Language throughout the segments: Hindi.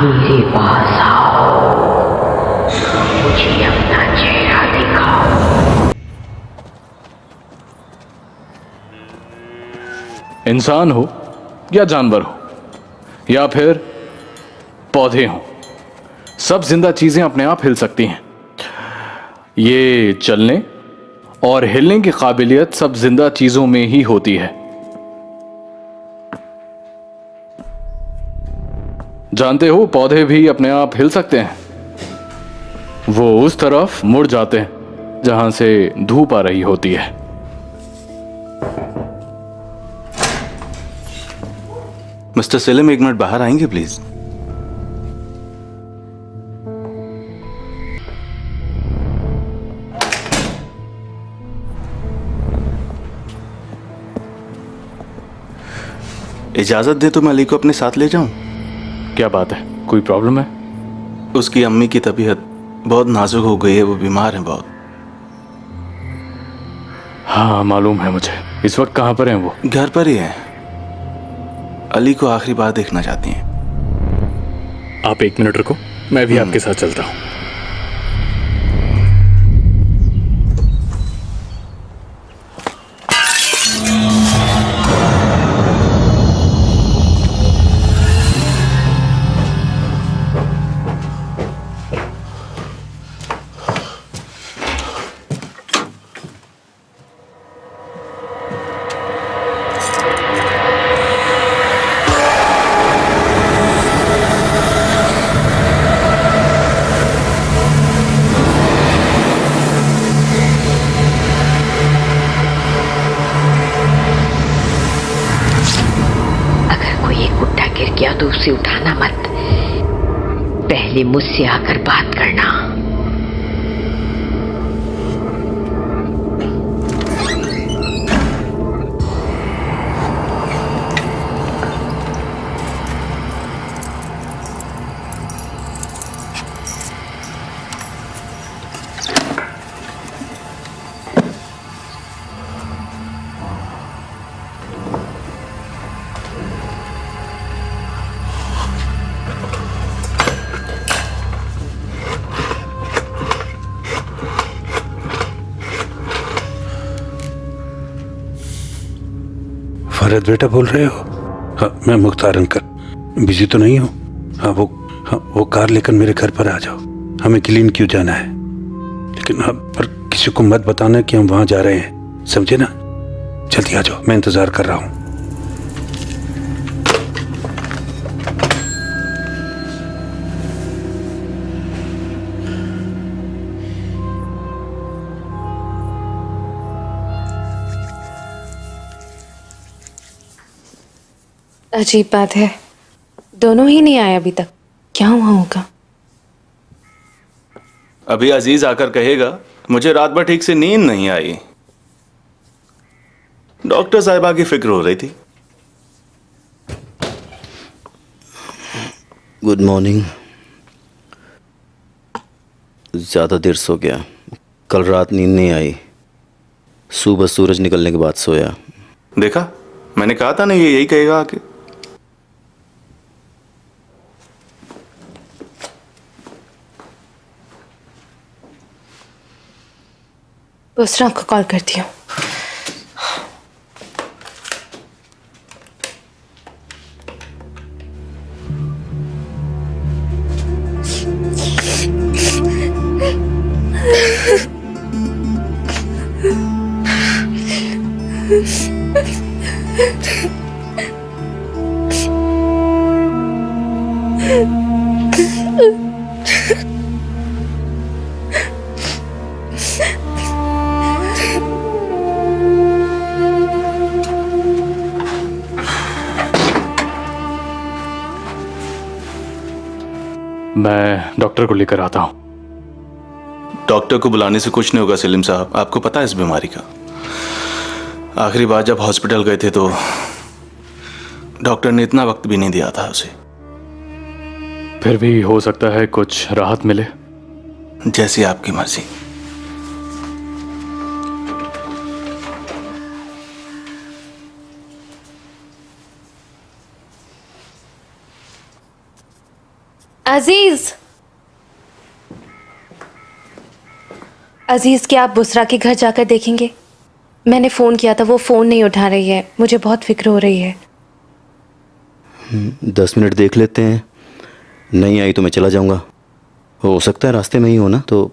मेरे पास आओ, मुझे अपना चेहरा दिखाओ। इंसान हो या जानवर हो या फिर पौधे हो, सब जिंदा चीजें अपने आप हिल सकती हैं। ये चलने और हिलने की काबिलियत सब जिंदा चीजों में ही होती है। जानते हो, पौधे भी अपने आप हिल सकते हैं। वो उस तरफ मुड़ जाते हैं जहां से धूप आ रही होती है। मिस्टर सेलिम, एक मिनट बाहर आएंगे प्लीज? इजाजत दे तो मैं अली को अपने साथ ले जाऊं? क्या बात है, कोई प्रॉब्लम है? उसकी अम्मी की तबीयत बहुत नाजुक हो गई है, वो बीमार है बहुत। हाँ मालूम है मुझे। इस वक्त कहां पर हैं वो? घर पर ही है। अली को आखिरी बार देखना चाहती हैं। आप एक मिनट रुको, मैं भी आपके साथ चलता हूं। तो उसे उठाना मत, पहले मुझसे आकर बात करना। फरहत बेटा बोल रहे हो? हाँ, मैं मुख्तार अंकल। बिजी तो नहीं हूँ? हाँ, वो कार लेकर मेरे घर पर आ जाओ। हमें क्लीन क्यों जाना है, लेकिन हाँ, पर किसी को मत बताना कि हम वहां जा रहे हैं, समझे ना? जल्दी आ जाओ, मैं इंतजार कर रहा हूँ। अजीब बात है, दोनों ही नहीं आए अभी तक। क्या हुआ होगा? अभी अजीज आकर कहेगा मुझे रात भर ठीक से नींद नहीं आई। डॉक्टर साहिबा की फिक्र हो रही थी। Good morning. ज़्यादा देर सो गया, कल रात नींद नहीं आई, सुबह सूरज निकलने के बाद सोया। देखा, मैंने कहा था ना ये यही कहेगा आके। दूसरा को कॉल करती हूँ। मैं डॉक्टर को लेकर आता हूं। डॉक्टर को बुलाने से कुछ नहीं होगा सलीम साहब, आपको पता है इस बीमारी का। आखिरी बार जब हॉस्पिटल गए थे तो डॉक्टर ने इतना वक्त भी नहीं दिया था उसे। फिर भी हो सकता है कुछ राहत मिले। जैसी आपकी मर्जी। अजीज, अजीज, क्या आप बुसरा के घर जाकर देखेंगे? मैंने फ़ोन किया था, वो फ़ोन नहीं उठा रही है। मुझे बहुत फिक्र हो रही है। 10 मिनट देख लेते हैं, नहीं आई तो मैं चला जाऊंगा। हो सकता है रास्ते में ही हो ना, तो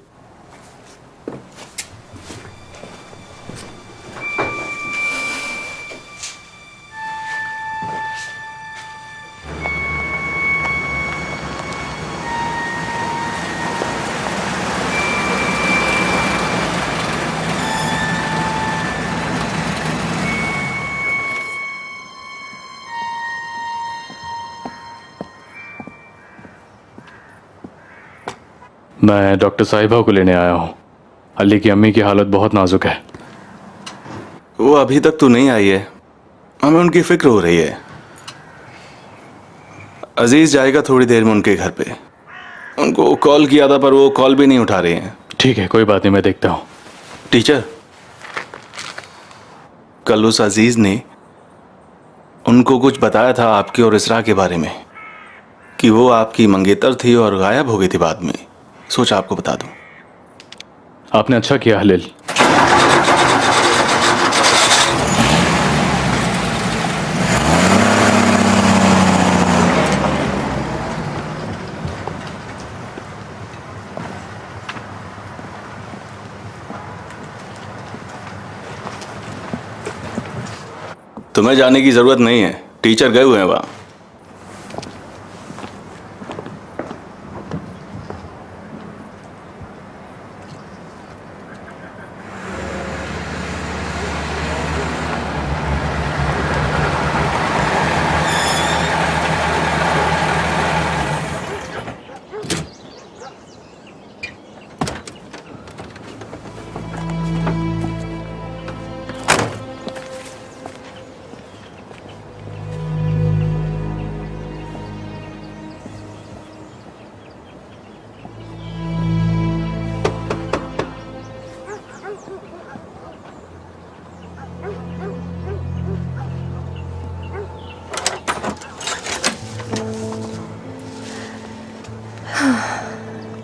मैं डॉक्टर साहिबा को लेने आया हूँ। अली की अम्मी की हालत बहुत नाजुक है। वो अभी तक तो नहीं आई है, हमें उनकी फिक्र हो रही है। अजीज जाएगा थोड़ी देर में उनके घर पे। उनको कॉल किया था पर वो कॉल भी नहीं उठा रहे हैं। ठीक है, कोई बात नहीं, मैं देखता हूँ। टीचर, कल उस अजीज ने उनको कुछ बताया था आपके और इसरा के बारे में, कि वो आपकी मंगेतर थी और गायब हो गई थी बाद में। सोचा आपको बता दूं। आपने अच्छा किया हलील। तुम्हें जाने की जरूरत नहीं है, टीचर गए हुए हैं वहां।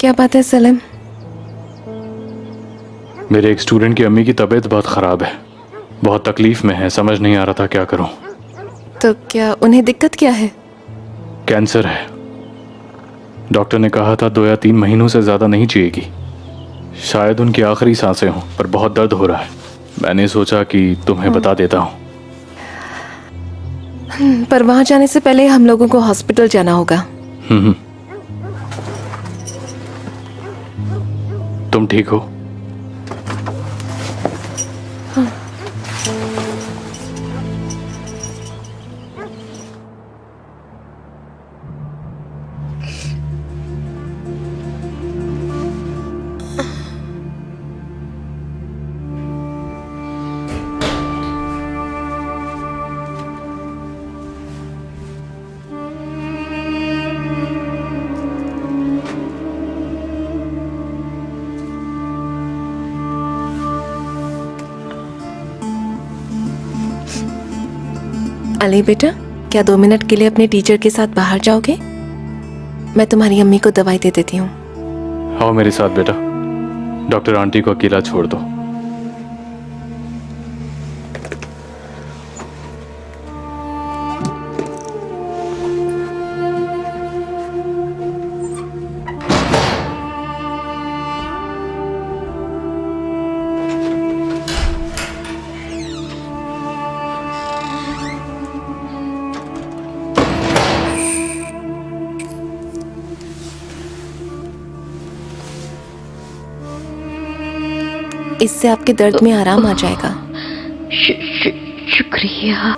क्या बात है सलीम? मेरे एक स्टूडेंट की अम्मी की तबीयत बहुत ख़राब है, बहुत तकलीफ में है। समझ नहीं आ रहा था क्या करूं। तो क्या उन्हें दिक्कत क्या है? कैंसर है। डॉक्टर ने कहा था 2 या 3 महीनों से ज़्यादा नहीं जिएगी। शायद उनकी आखिरी सांसें हों, पर बहुत दर्द हो रहा है। मैंने सोचा कि तुम्हें बता देता हूँ। पर वहां जाने से पहले हम लोगों को हॉस्पिटल जाना होगा। तुम ठीक हो? अली बेटा, क्या 2 मिनट के लिए अपने टीचर के साथ बाहर जाओगे? मैं तुम्हारी अम्मी को दवाई दे देती हूँ। आओ मेरे साथ बेटा, डॉक्टर आंटी को अकेला छोड़ दो। इससे आपके दर्द में आराम आ जाएगा। शुक्रिया।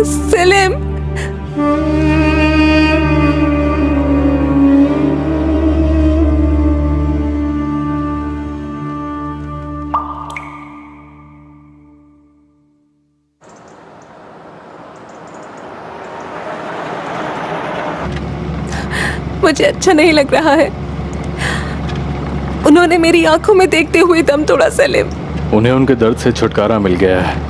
सेलिम, मुझे अच्छा नहीं लग रहा है। उन्होंने मेरी आंखों में देखते हुए दम तोड़ा सेलिम। उन्हें उनके दर्द से छुटकारा मिल गया है।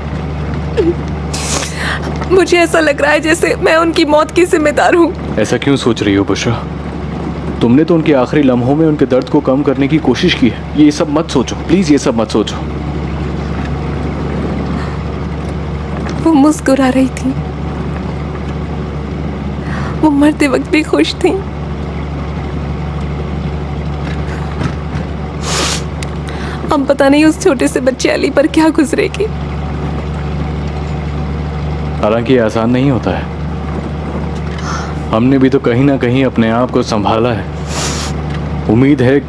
मुझे ऐसा लग रहा है जैसे मैं उनकी मौत की जिम्मेदार हूँ। ऐसा क्यों सोच रही हो बुशरा? तुमने तो उनके आखिरी लम्हों में उनके दर्द को कम करने की कोशिश की है। ये सब मत सोचो, प्लीज ये सब मत सोचो। वो मुस्कुरा रही थी, वो मरते वक्त भी खुश थी। अब पता नहीं उस छोटे से बच्चे अली पर क्या गुजरेगी। हालांकि ये आसान नहीं होता है। हमने भी तो कहीं ना कहीं अपने आप को संभाला है। उम्मीद है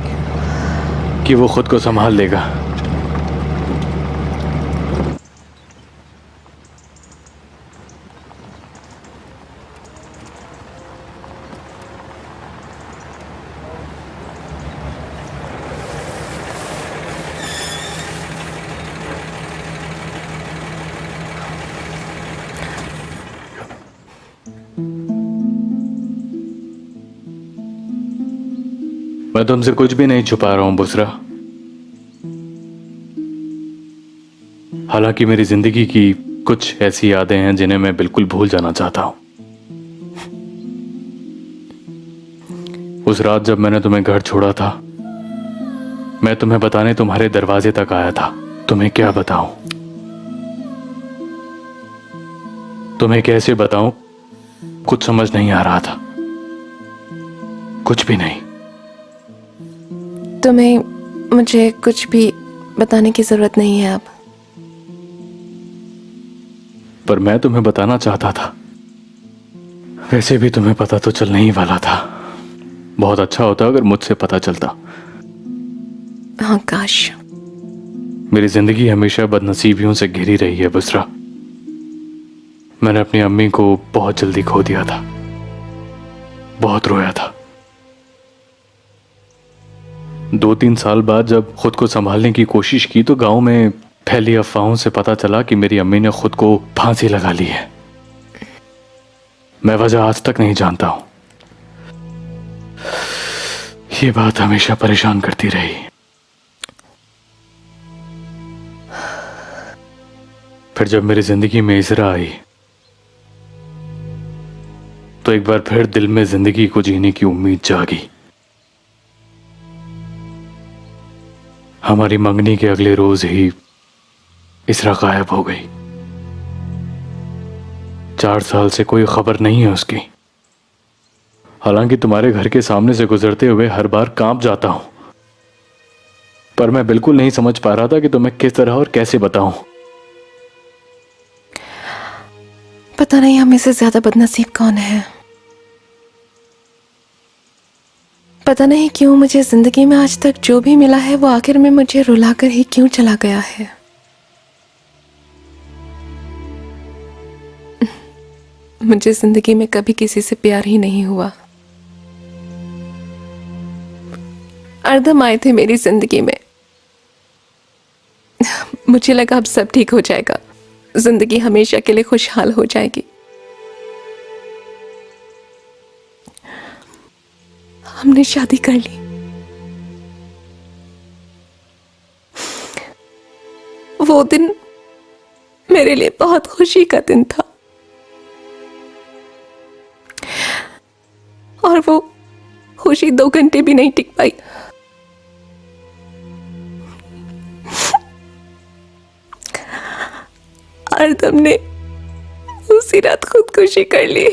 कि वो खुद को संभाल लेगा। मैं तुमसे कुछ भी नहीं छुपा रहा हूं बुसरा। हालांकि मेरी जिंदगी की कुछ ऐसी यादें हैं जिन्हें मैं बिल्कुल भूल जाना चाहता हूं। उस रात जब मैंने तुम्हें घर छोड़ा था, मैं तुम्हें बताने तुम्हारे दरवाजे तक आया था। तुम्हें क्या बताऊं, तुम्हें कैसे बताऊं, कुछ समझ नहीं आ रहा था। कुछ भी नहीं। तुम्हें मुझे कुछ भी बताने की जरूरत नहीं है अब। पर मैं तुम्हें बताना चाहता था। वैसे भी तुम्हें पता तो चलने ही वाला था। बहुत अच्छा होता अगर मुझसे पता चलता। हाँ काश। मेरी जिंदगी हमेशा बदनसीबियों से घिरी रही है बुसरा। मैंने अपनी अम्मी को बहुत जल्दी खो दिया था। बहुत रोया था। 2-3 साल बाद जब खुद को संभालने की कोशिश की तो गांव में फैली अफवाहों से पता चला कि मेरी अम्मी ने खुद को फांसी लगा ली है। मैं वजह आज तक नहीं जानता हूं। ये बात हमेशा परेशान करती रही। फिर जब मेरी जिंदगी में इजरा आई तो एक बार फिर दिल में जिंदगी को जीने की उम्मीद जागी। हमारी मंगनी के अगले रोज ही इसरा गायब हो गई। 4 साल से कोई खबर नहीं है उसकी। हालांकि तुम्हारे घर के सामने से गुजरते हुए हर बार कांप जाता हूं, पर मैं बिल्कुल नहीं समझ पा रहा था कि तुम्हें किस तरह और कैसे बताऊं। पता नहीं हमें से ज्यादा बदनसीब कौन है। पता नहीं क्यों मुझे जिंदगी में आज तक जो भी मिला है वो आखिर में मुझे रुलाकर ही क्यों चला गया है। मुझे जिंदगी में कभी किसी से प्यार ही नहीं हुआ। अर्दम आए थे मेरी जिंदगी में। मुझे लगा अब सब ठीक हो जाएगा, जिंदगी हमेशा के लिए खुशहाल हो जाएगी। हमने शादी कर ली। वो दिन मेरे लिए बहुत खुशी का दिन था और वो खुशी 2 घंटे भी नहीं टिक पाई। अर्दम ने उसी रात खुदकुशी कर ली।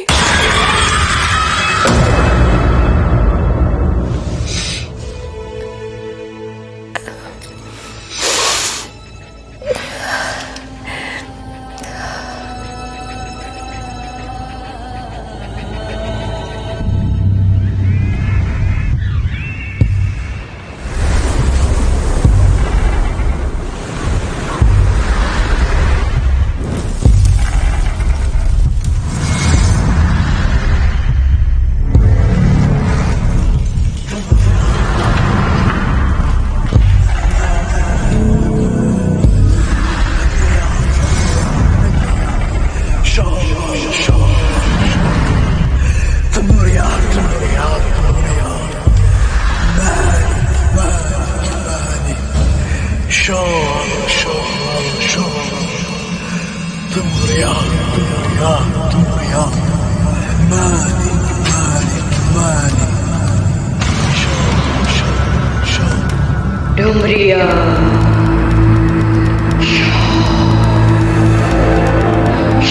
डुमरिया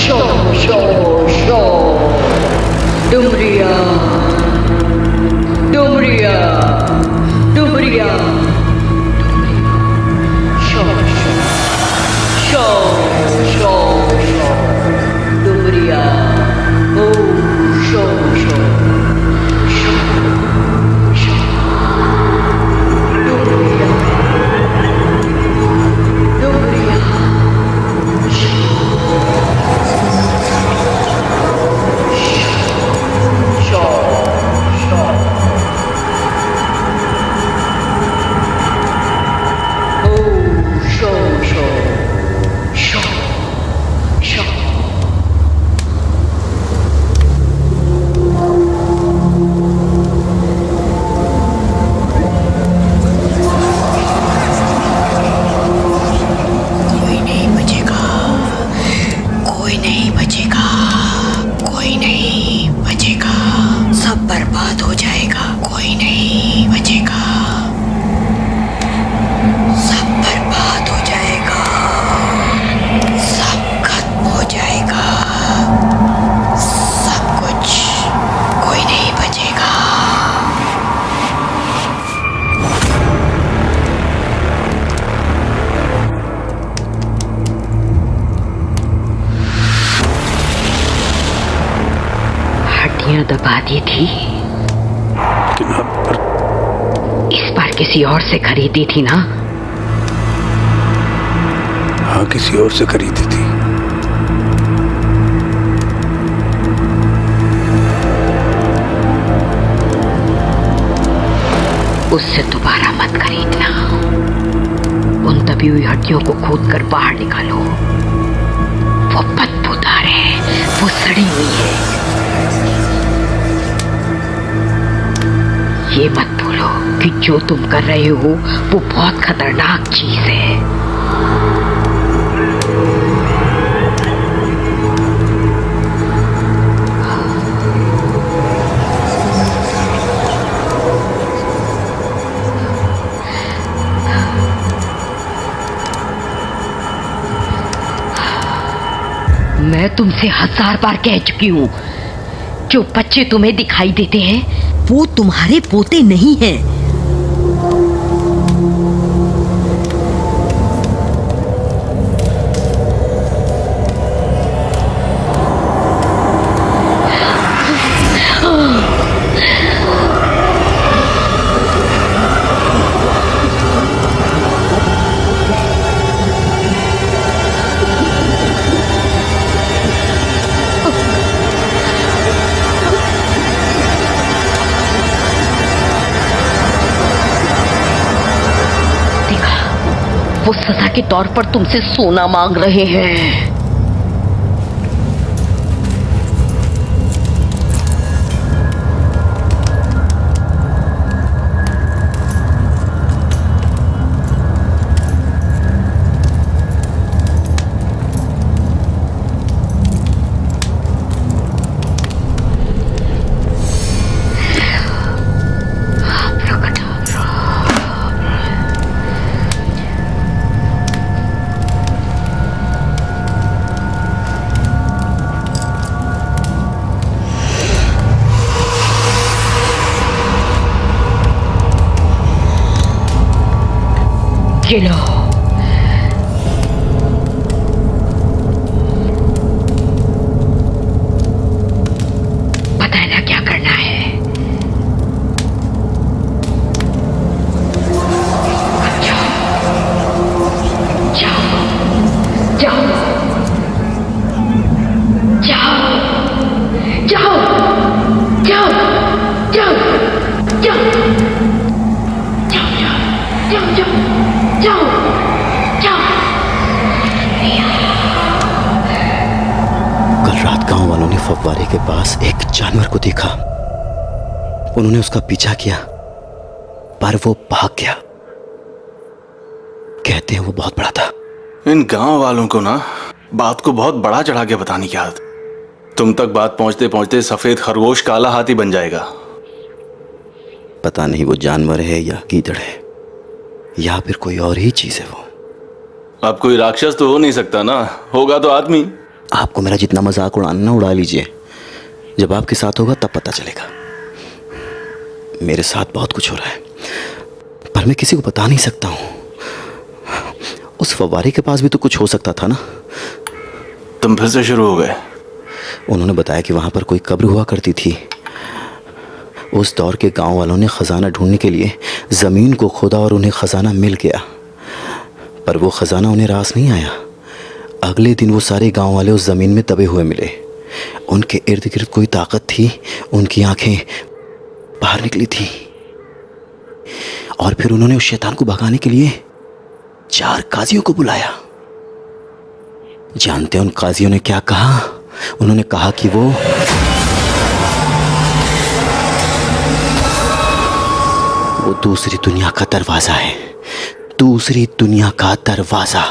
शो शो शो डुमरिया डुमरिया डुमरिया शो शो शो शो डुमरिया ओ शो शो शो शो डुमरिया डुमरिया शो शो ओ शो शो शो शो कोई नहीं बचेगा, कोई नहीं बचेगा, कोई नहीं बचेगा, सब बर्बाद हो जाएगा, कोई नहीं बचेगा, सब बर्बाद हो जाएगा, सब खत्म हो जाएगा, सब कुछ, कोई नहीं बचेगा। हड्डियां दबा दी थी, लेकिन अब पर इस बार किसी और से खरीदी थी ना। हाँ, किसी और से खरीदी थी। उससे दोबारा मत खरीदना। उन दबी हुई हड्डियों को खोद कर बाहर निकालो। वो बदबूदार है, वो सड़ी हुई है। ये मत भूलो कि जो तुम कर रहे हो वो बहुत खतरनाक चीज है। मैं तुमसे 1000 बार कह चुकी हूँ, जो बच्चे तुम्हें दिखाई देते हैं वो तुम्हारे पोते नहीं हैं। वो सजा के तौर पर तुमसे सोना मांग रहे हैं। ये लो, पता है ना क्या करना है। जाओ जाओ जाओ जाओ जाओ जाओ जाओ जाओ जाओ जाओ जाओ। कल रात गांव वालों ने फव्वारे के पास एक जानवर को देखा। उन्होंने उसका पीछा किया पर वो भाग गया। कहते हैं वो बहुत बड़ा था। इन गांव वालों को ना बात को बहुत बड़ा चढ़ा के बताने की आदत। तुम तक बात पहुंचते पहुंचते सफेद खरगोश काला हाथी बन जाएगा। पता नहीं वो जानवर है या गीदड़ है या फिर कोई और ही चीज है। वो अब कोई राक्षस तो हो नहीं सकता ना, होगा तो आदमी। आपको मेरा जितना मजाक उड़ाना ना उड़ा लीजिए, जब आपके साथ होगा तब पता चलेगा। मेरे साथ बहुत कुछ हो रहा है पर मैं किसी को बता नहीं सकता हूं। उस फव्वारे के पास भी तो कुछ हो सकता था ना। तुम फिर से शुरू हो गए। उन्होंने बताया कि वहां पर कोई कब्र हुआ करती थी। उस दौर के गांव वालों ने खजाना ढूंढने के लिए जमीन को खोदा और उन्हें खजाना मिल गया, पर वो खजाना उन्हें रास नहीं आया। अगले दिन वो सारे गांव वाले उस जमीन में दबे हुए मिले। उनके इर्द गिर्द कोई ताकत थी, उनकी आंखें बाहर निकली थी और फिर उन्होंने उस शैतान को भगाने के लिए 4 काजियों को बुलाया। जानते हैं उन काजियों ने क्या कहा? उन्होंने कहा कि वो दूसरी दुनिया का दरवाजा है, दूसरी दुनिया का दरवाजा।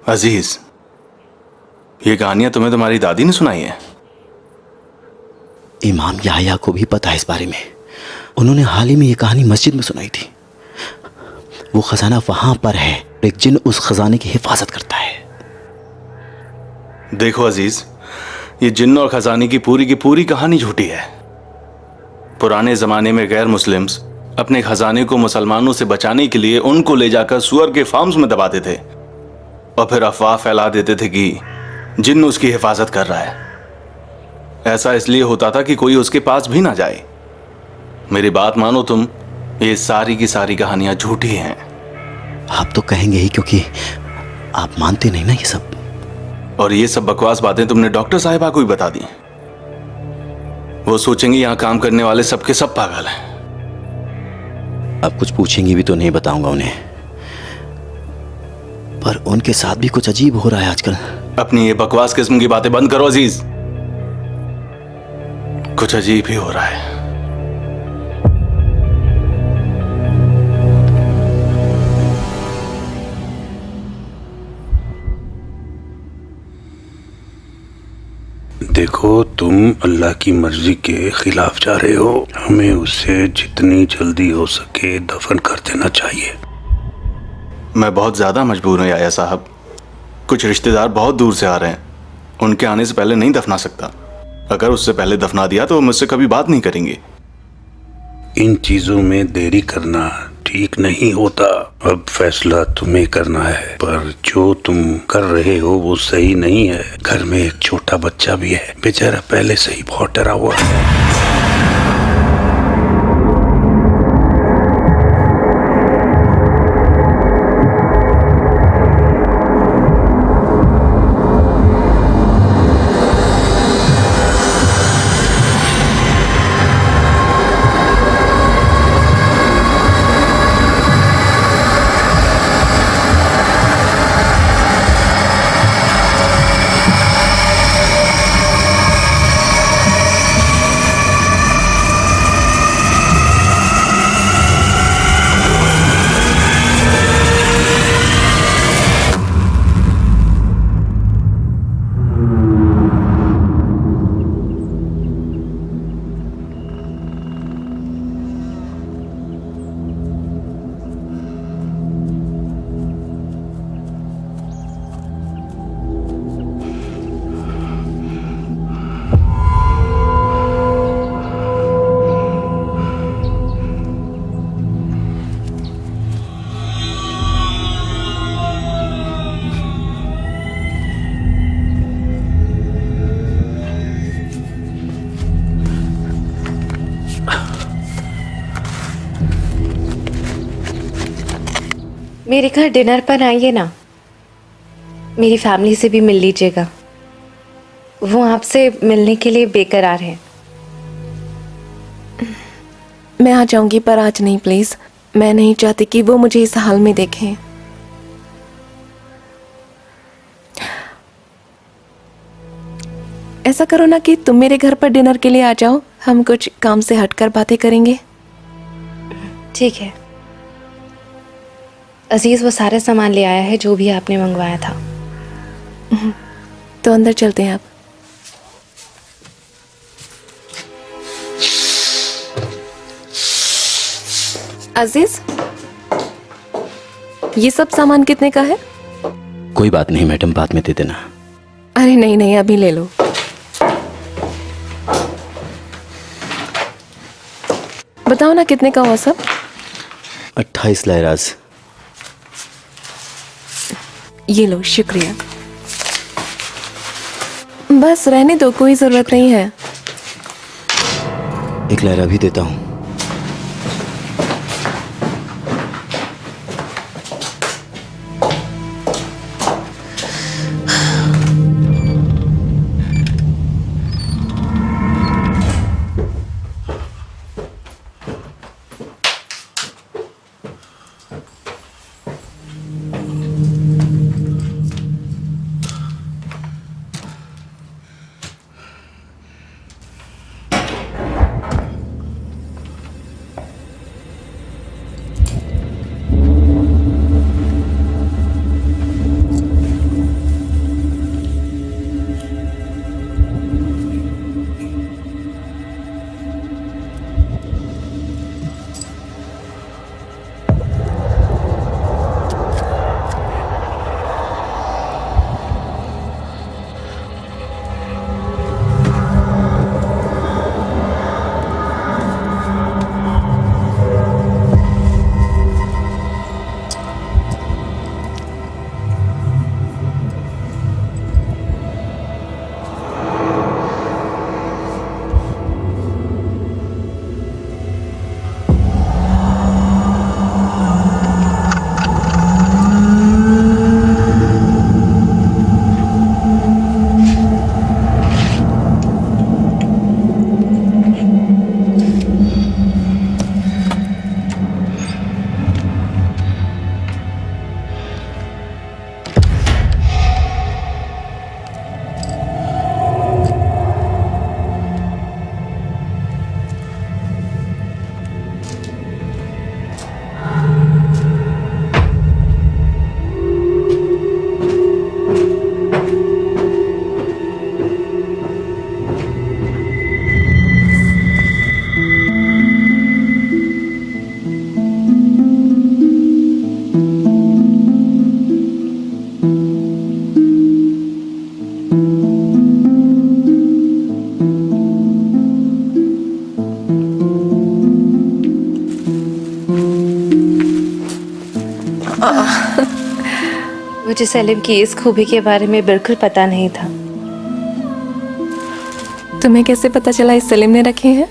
अजीज, ये कहानियां तुम्हें तुम्हारी दादी ने सुनाई है? इमाम याह्या को भी पता है इस बारे में। उन्होंने हाल ही में ये कहानी मस्जिद में सुनाई थी। वो खजाना वहां पर है, एक जिन उस खजाने की हिफाजत करता है। देखो अजीज, ये जिन्न और खजाने की पूरी कहानी झूठी है। पुराने जमाने में गैर मुस्लिम्स अपने खजाने को मुसलमानों से बचाने के लिए उनको ले जाकर सुअर के फार्म्स में दबाते थे और फिर अफवाह फैला देते थे कि जिन्न उसकी हिफाजत कर रहा है। ऐसा इसलिए होता था कि कोई उसके पास भी ना जाए। मेरी बात मानो तुम, ये सारी की सारी कहानियां झूठी हैं। आप तो कहेंगे ही क्योंकि आप मानते नहीं ना ये सब। और ये सब बकवास बातें तुमने डॉक्टर साहिबा को भी बता दी। वो सोचेंगे यहां काम करने वाले सबके सब पागल हैं। अब कुछ पूछेंगी भी तो नहीं बताऊंगा उन्हें, पर उनके साथ भी कुछ अजीब हो रहा है आजकल। अपनी ये बकवास किस्म की बातें बंद करो अजीज, कुछ अजीब ही हो रहा है। देखो, तुम अल्लाह की मर्जी के खिलाफ जा रहे हो। हमें उसे जितनी जल्दी हो सके दफन कर देना चाहिए। मैं बहुत ज्यादा मजबूर हूं याया साहब। कुछ रिश्तेदार बहुत दूर से आ रहे हैं, उनके आने से पहले नहीं दफना सकता। अगर उससे पहले दफना दिया तो वो मुझसे कभी बात नहीं करेंगे। इन चीजों में देरी करना ठीक नहीं होता। अब फैसला तुम्हें करना है, पर जो तुम कर रहे हो वो सही नहीं है। घर में एक छोटा बच्चा भी है, बेचारा पहले से ही बहुत डरा हुआ है। मेरे घर डिनर पर आइए ना, मेरी फैमिली से भी मिल लीजिएगा। वो आपसे मिलने के लिए बेकरार हैं। मैं आ जाऊंगी पर आज नहीं प्लीज। मैं नहीं चाहती कि वो मुझे इस हाल में देखें। ऐसा करो ना कि तुम मेरे घर पर डिनर के लिए आ जाओ, हम कुछ काम से हटकर बातें करेंगे। ठीक है। अजीज वो सारे सामान ले आया है जो भी आपने मंगवाया था। तो अंदर चलते हैं आप। अजीज, ये सब सामान कितने का है? कोई बात नहीं मैडम, बाद में दे देना। अरे नहीं नहीं, अभी ले लो। बताओ ना कितने का हुआ सब? 28 लहराज। ये लो, शुक्रिया। बस रहने दो, कोई जरूरत नहीं है। 1 लहरा भी देता हूँ। मुझे सलीम की इस खूबी के बारे में बिल्कुल पता नहीं था। तुम्हें कैसे पता चला इस सलीम ने रखे हैं?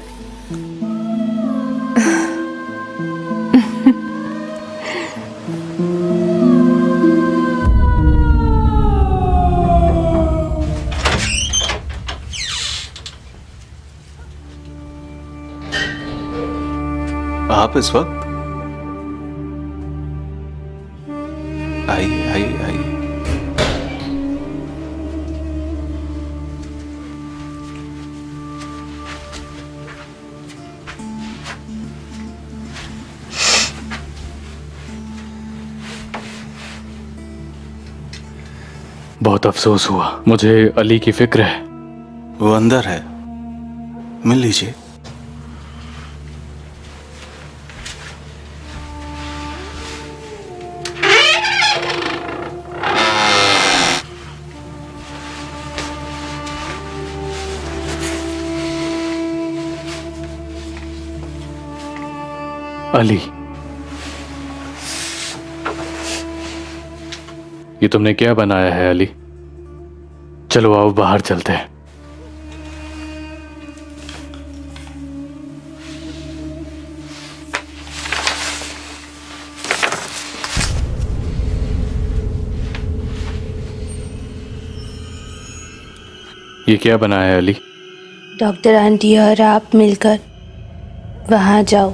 आप इस वक्त? आइए आइए आइए। बहुत अफसोस हुआ, मुझे अली की फिक्र है। वो अंदर है, मिल लीजिए। अली, ये तुमने क्या बनाया है अली? चलो आओ बाहर चलते हैं। ये क्या बनाया है अली? डॉक्टर आंटी और आप मिलकर वहां जाओ।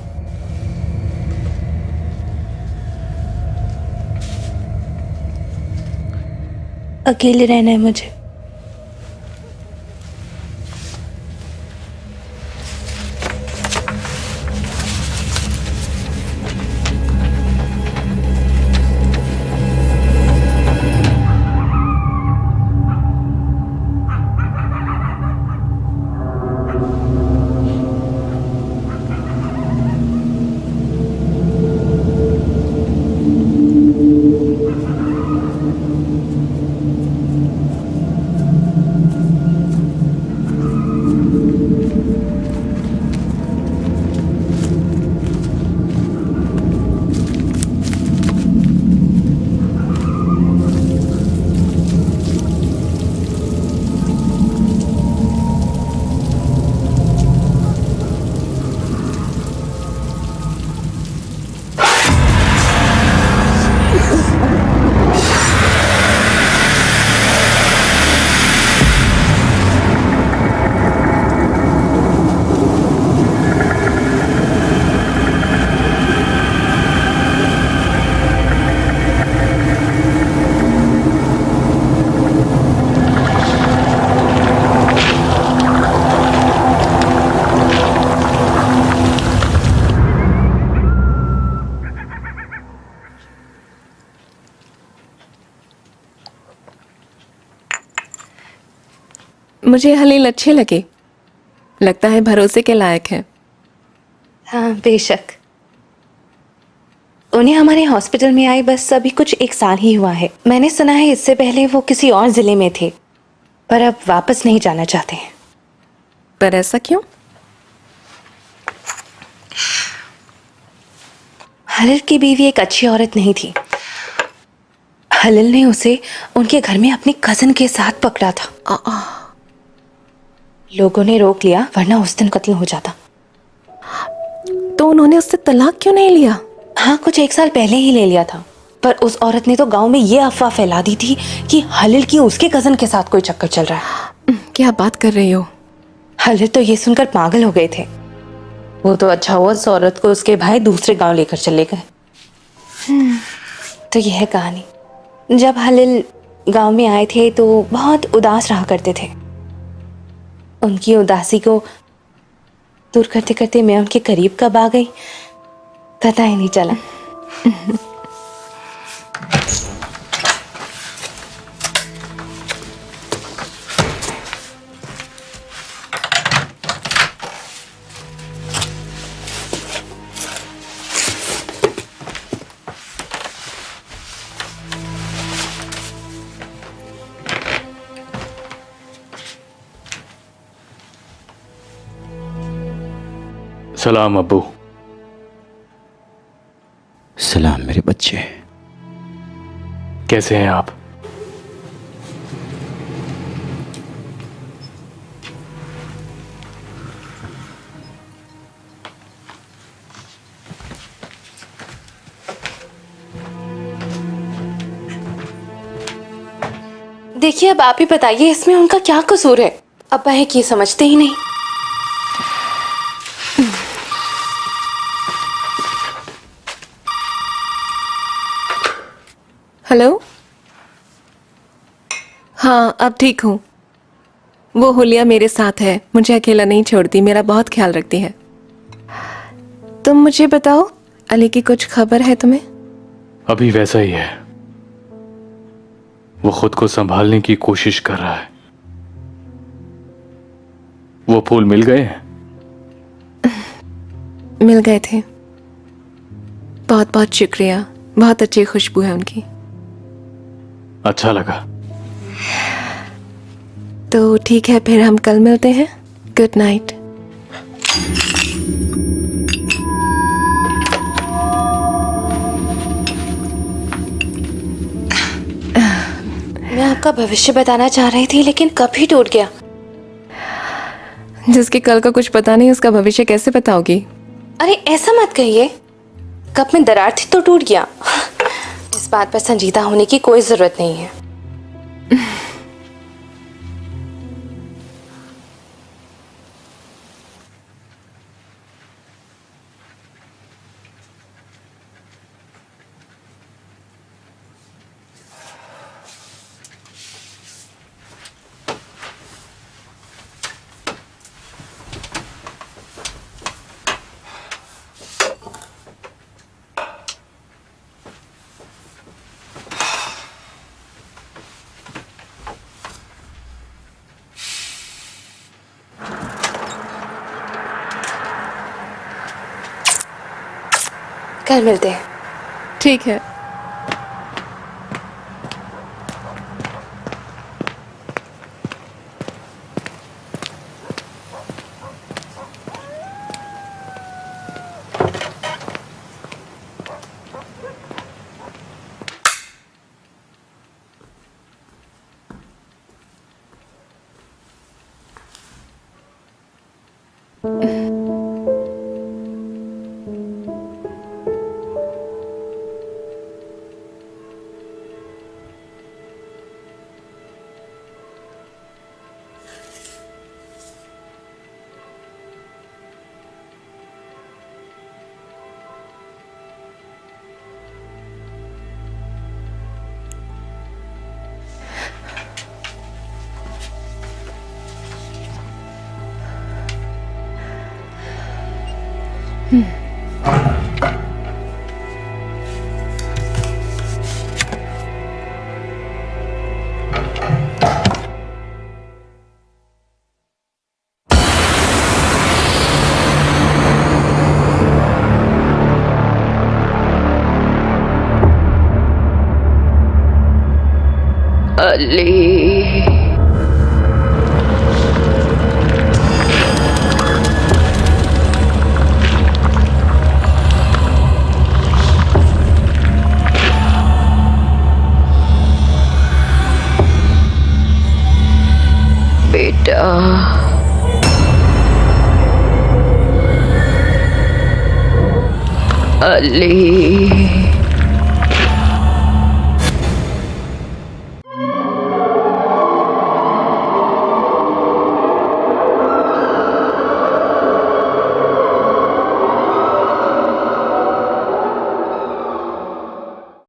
अकेले रहना है मुझे। मुझे हलील अच्छे लगे, लगता है भरोसे के लायक है। हाँ बेशक। उन्हें हमारे हॉस्पिटल में आए बस अभी कुछ 1 साल ही हुआ है। मैंने सुना है इससे पहले वो किसी और जिले में थे, पर अब वापस नहीं जाना चाहते हैं। पर ऐसा क्यों? हलिल की बीवी एक अच्छी औरत नहीं थी। हलिल ने उसे उनके घर में अपनी कजिन के साथ पकड़ा था। लोगों ने रोक लिया, वरना उस दिन कत्ल हो जाता। तो उन्होंने उससे तलाक क्यों नहीं लिया? हाँ, कुछ 1 साल पहले ही ले लिया था, पर उस औरत ने तो गांव में ये अफवाह फैला दी थी कि हलिल की उसके कजिन के साथ कोई चक्कर चल रहा है। क्या बात कर रही हो? हलिल तो ये सुनकर पागल हो गए थे। वो तो अच्छा हुआ उस औरत को उसके भाई दूसरे गांव लेकर चले गए। तो यह है कहानी। जब हलिल गांव में आए थे तो बहुत उदास रहा करते थे। उनकी उदासी को दूर करते करते मैं उनके करीब कब आ गई पता ही नहीं चला। सलाम अब्बू। सलाम मेरे बच्चे। कैसे हैं आप? देखिए, अब आप ही बताइए इसमें उनका क्या कसूर है? अब्बा है कि समझते ही नहीं। हेलो। हाँ, अब ठीक हूँ। वो हुलिया मेरे साथ है, मुझे अकेला नहीं छोड़ती, मेरा बहुत ख्याल रखती है। तुम मुझे बताओ, अली की कुछ खबर है तुम्हें? अभी वैसा ही है, वो खुद को संभालने की कोशिश कर रहा है। वो फूल मिल गए हैं? मिल गए थे। बहुत बहुत शुक्रिया, बहुत अच्छी खुशबू है उनकी। अच्छा लगा। तो ठीक है, फिर हम कल मिलते हैं। Good night. मैं आपका भविष्य बताना चाह रही थी, लेकिन कब ही टूट गया। जिसके कल का कुछ पता नहीं, उसका भविष्य कैसे बताओगी? अरे ऐसा मत कहिए, कप में दरार थी तो टूट गया। इस बात पर संजीदा होने की कोई जरूरत नहीं है। कल मिलते हैं। ठीक है। अली बेटा अली